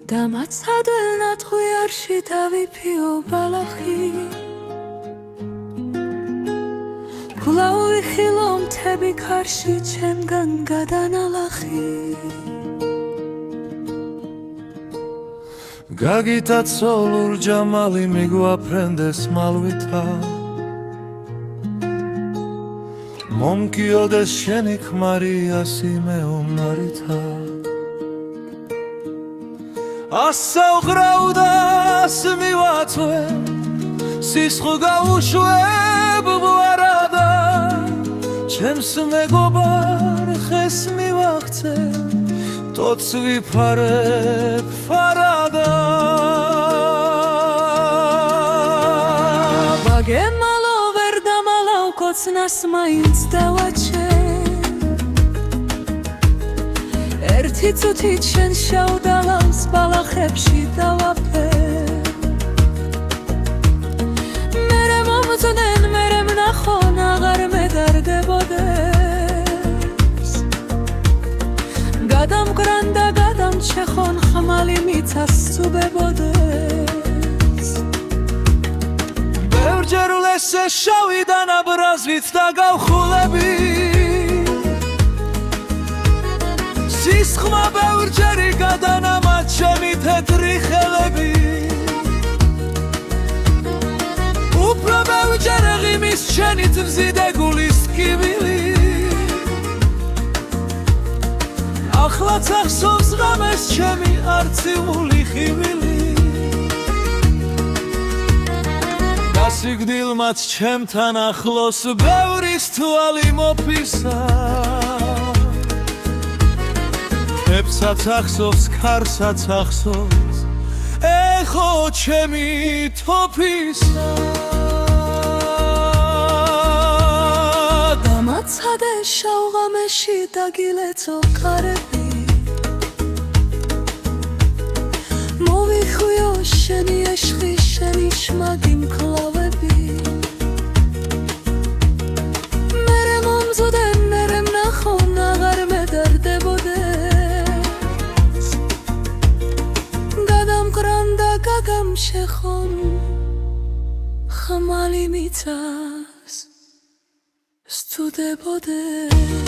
დამაცადელ ნატყვიარში დავიფიო ბალახი კვლავ ვიხილო მთები ქარში ჩემგან გადანალახი გაგიტაცო ლურჯამალი მიგვაფრენდეს მალვითა მომკიოდეს შენი ქმარი ასი მეომარითა ასაუღრაუდას მივაწვე სისხლ გაუშვებ ვარადა ჩემს მეგობარ ხეს მივაღწე თოც ვიფარებ ფარადა ბაგემალო ვერ დამალავ კოცნას მაინც დავაჩე ერთი წუთით შენ შავდალავს ბალახებში დავაფე მერე მომწოდნენ მერე მნახონ აღარ მედარდებოდეს გადამკრან და გადამჩეხონ ხმალი მიცას სუბებოდეს ბევრჯერ ვლესე შავიდან აბრაზვით დაგავხულები სისხლმა ბევრჯერი გადანამა ჩემი თეთრი ხელები უფრო ბევრჯერ ღიმის შენი მზიდე გულის კიბილი ახლაც ახსოვს ღამეს ჩემი არციული ხიბილი გასიგდილმაც ჩემთან ახლოს ბევრის თვალი მოფისა ებსაც ახსოვს, ქარსაც ახსოვს ეხო ჩემი თოფისა დამაცადე შავღამეში დაგილეცო ქარები მოვიხვიო შენი ეშხი შენი შმაგი მკლავები მერე მომზოდნენ მერე მნახონ აღარ მედარდებოდეს გადამკრან და გადამშეხონ ხმალი მიცას სტუდებოდეს